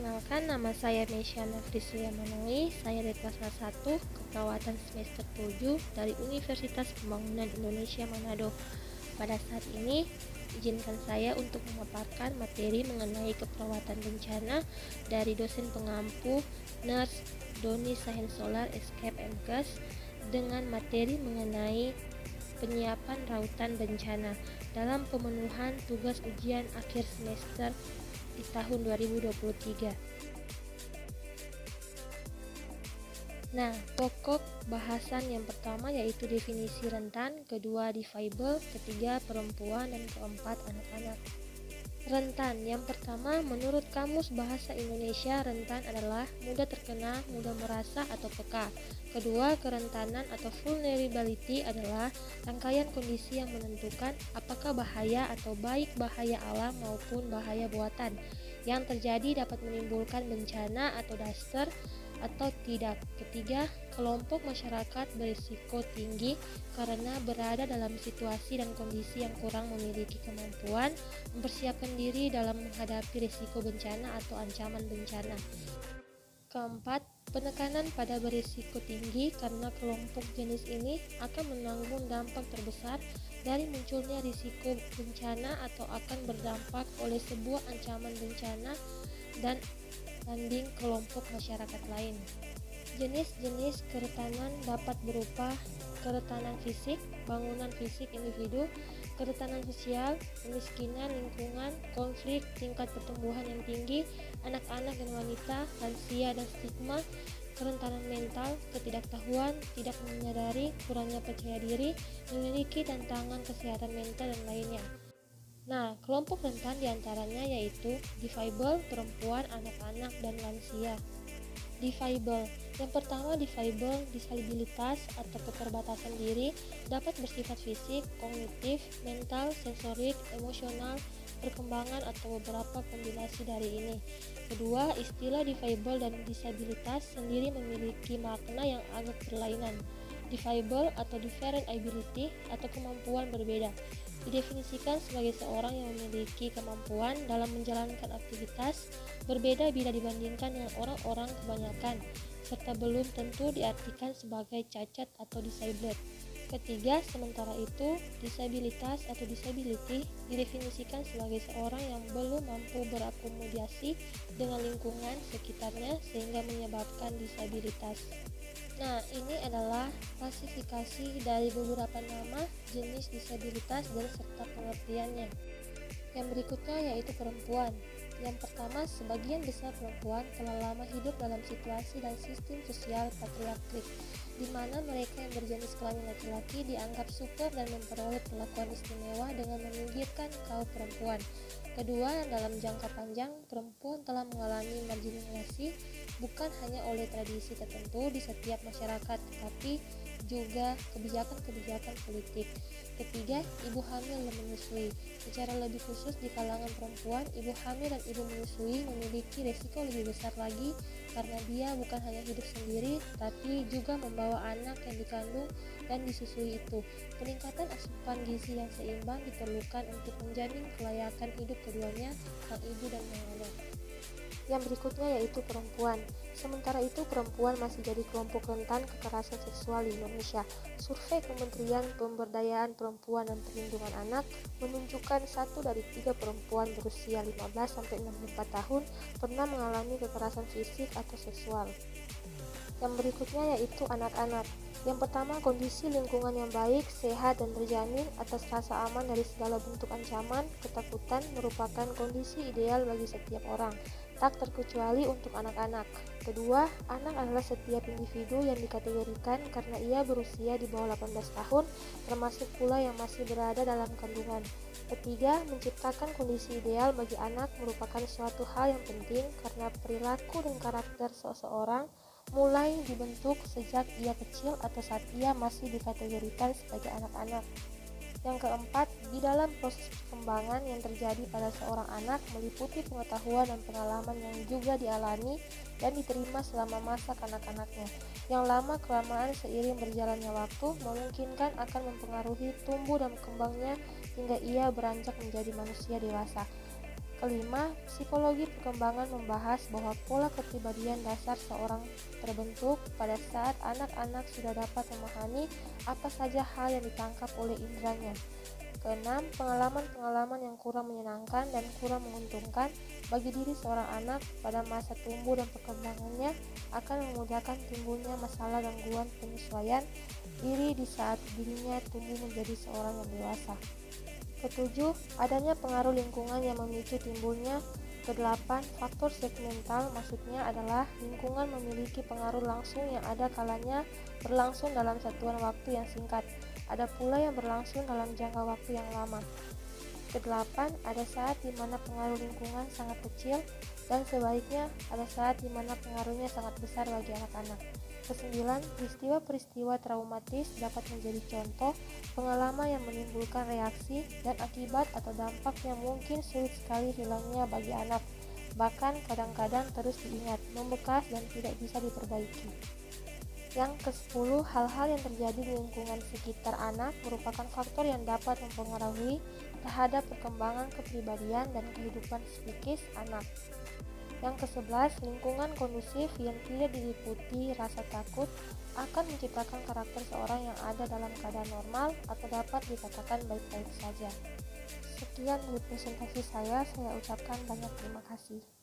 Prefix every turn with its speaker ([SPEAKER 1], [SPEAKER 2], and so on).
[SPEAKER 1] Perkenalkan, nama saya Mesiana Frislia Manoi. Saya dari kelas 1 Keperawatan semester 7 dari Universitas Pembangunan Indonesia Manado. Pada saat ini, izinkan saya untuk memaparkan materi mengenai keperawatan bencana dari dosen pengampu Nurse Doni Sahensolar Escape MKes dengan materi mengenai penyiapan rautan bencana dalam pemenuhan tugas ujian akhir semester di tahun 2023. Nah, pokok bahasan yang pertama yaitu definisi rentan, kedua difabel, ketiga perempuan, dan keempat anak-anak. Rentan, yang pertama menurut Kamus Bahasa Indonesia, rentan adalah mudah terkena, mudah merasa, atau peka. Kedua, kerentanan atau vulnerability adalah rangkaian kondisi yang menentukan apakah bahaya atau baik bahaya alam maupun bahaya buatan yang terjadi dapat menimbulkan bencana atau disaster atau tidak. Ketiga, kelompok masyarakat berisiko tinggi karena berada dalam situasi dan kondisi yang kurang memiliki kemampuan mempersiapkan diri dalam menghadapi risiko bencana atau ancaman bencana. Keempat, penekanan pada berisiko tinggi karena kelompok jenis ini akan menanggung dampak terbesar dari munculnya risiko bencana atau akan berdampak oleh sebuah ancaman bencana dan banding kelompok masyarakat lain. Jenis-jenis kerentanan dapat berupa kerentanan fisik, bangunan fisik individu, kerentanan sosial, kemiskinan, lingkungan, konflik, tingkat pertumbuhan yang tinggi, anak-anak dan wanita, lansia dan stigma, kerentanan mental, ketidaktahuan, tidak menyadari, kurangnya percaya diri, memiliki tantangan kesehatan mental dan lainnya. Nah, kelompok rentan diantaranya yaitu difabel, perempuan, anak-anak, dan lansia. Difabel. Yang pertama, difabel, disabilitas atau keterbatasan diri, dapat bersifat fisik, kognitif, mental, sensorik, emosional, perkembangan, atau beberapa kombinasi dari ini. Kedua, istilah difabel dan disabilitas sendiri memiliki makna yang agak berlainan. Difabel atau different ability atau kemampuan berbeda didefinisikan sebagai seorang yang memiliki kemampuan dalam menjalankan aktivitas berbeda bila dibandingkan dengan orang-orang kebanyakan, serta belum tentu diartikan sebagai cacat atau disabled. Ketiga, sementara itu, disabilitas atau disability didefinisikan sebagai seorang yang belum mampu berakomodasi dengan lingkungan sekitarnya sehingga menyebabkan disabilitas. Nah, ini adalah klasifikasi dari beberapa nama jenis disabilitas dan serta pengertiannya. Yang berikutnya yaitu perempuan. Yang pertama, sebagian besar perempuan telah lama hidup dalam situasi dan sistem sosial patriarkik, di mana mereka yang berjenis kelamin laki-laki dianggap super dan memperoleh perlakuan istimewa dengan meminggirkan kaum perempuan. Kedua, dalam jangka panjang, perempuan telah mengalami marginalisasi bukan hanya oleh tradisi tertentu di setiap masyarakat, tetapi juga kebijakan-kebijakan politik. Ketiga, ibu hamil dan menyusui. Secara lebih khusus di kalangan perempuan, ibu hamil dan ibu menyusui memiliki resiko lebih besar lagi karena dia bukan hanya hidup sendiri, tapi juga membawa anak yang dikandung dan disusui itu. Peningkatan asupan gizi yang seimbang diperlukan untuk menjamin kelayakan hidup keduanya, sang ibu dan sang anak. Yang berikutnya yaitu perempuan. Sementara itu, perempuan masih jadi kelompok rentan kekerasan seksual di Indonesia. Survei Kementerian Pemberdayaan Perempuan dan Perlindungan Anak menunjukkan 1 dari 3 perempuan berusia 15-64 tahun pernah mengalami kekerasan fisik atau seksual. Yang berikutnya yaitu anak-anak. Yang pertama, kondisi lingkungan yang baik, sehat, dan terjamin atas rasa aman dari segala bentuk ancaman, ketakutan merupakan kondisi ideal bagi setiap orang, tak terkecuali untuk anak-anak. Kedua, anak adalah setiap individu yang dikategorikan karena ia berusia di bawah 18 tahun, termasuk pula yang masih berada dalam kandungan. Ketiga, menciptakan kondisi ideal bagi anak merupakan suatu hal yang penting karena perilaku dan karakter seseorang mulai dibentuk sejak ia kecil atau saat ia masih dikategorikan sebagai anak-anak. Yang keempat, di dalam proses perkembangan yang terjadi pada seorang anak meliputi pengetahuan dan pengalaman yang juga dialami dan diterima selama masa kanak-kanaknya, yang lama-kelamaan seiring berjalannya waktu memungkinkan akan mempengaruhi tumbuh dan berkembangnya hingga ia beranjak menjadi manusia dewasa. Kelima, psikologi perkembangan membahas bahwa pola kepribadian dasar seorang terbentuk pada saat anak-anak sudah dapat memahami apa saja hal yang ditangkap oleh inderanya. Keenam, pengalaman-pengalaman yang kurang menyenangkan dan kurang menguntungkan bagi diri seorang anak pada masa tumbuh dan perkembangannya akan memudahkan timbulnya masalah gangguan penyesuaian diri di saat dirinya tumbuh menjadi seorang yang dewasa. Ketujuh, adanya pengaruh lingkungan yang memicu timbulnya. Kedelapan, faktor segmental maksudnya adalah lingkungan memiliki pengaruh langsung yang ada kalanya berlangsung dalam satuan waktu yang singkat, ada pula yang berlangsung dalam jangka waktu yang lama. Kedelapan, ada saat di mana pengaruh lingkungan sangat kecil dan sebaliknya ada saat di mana pengaruhnya sangat besar bagi anak-anak. Kesembilan, peristiwa-peristiwa traumatis dapat menjadi contoh pengalaman yang menimbulkan reaksi dan akibat atau dampak yang mungkin sulit sekali hilangnya bagi anak, bahkan kadang-kadang terus diingat, membekas dan tidak bisa diperbaiki. Yang ke-10, hal-hal yang terjadi di lingkungan sekitar anak merupakan faktor yang dapat mempengaruhi terhadap perkembangan kepribadian dan kehidupan psikis anak. Yang ke-11, lingkungan kondusif yang tidak diliputi rasa takut akan menciptakan karakter seorang yang ada dalam keadaan normal atau dapat dikatakan baik-baik saja. Sekian dari presentasi saya ucapkan banyak terima kasih.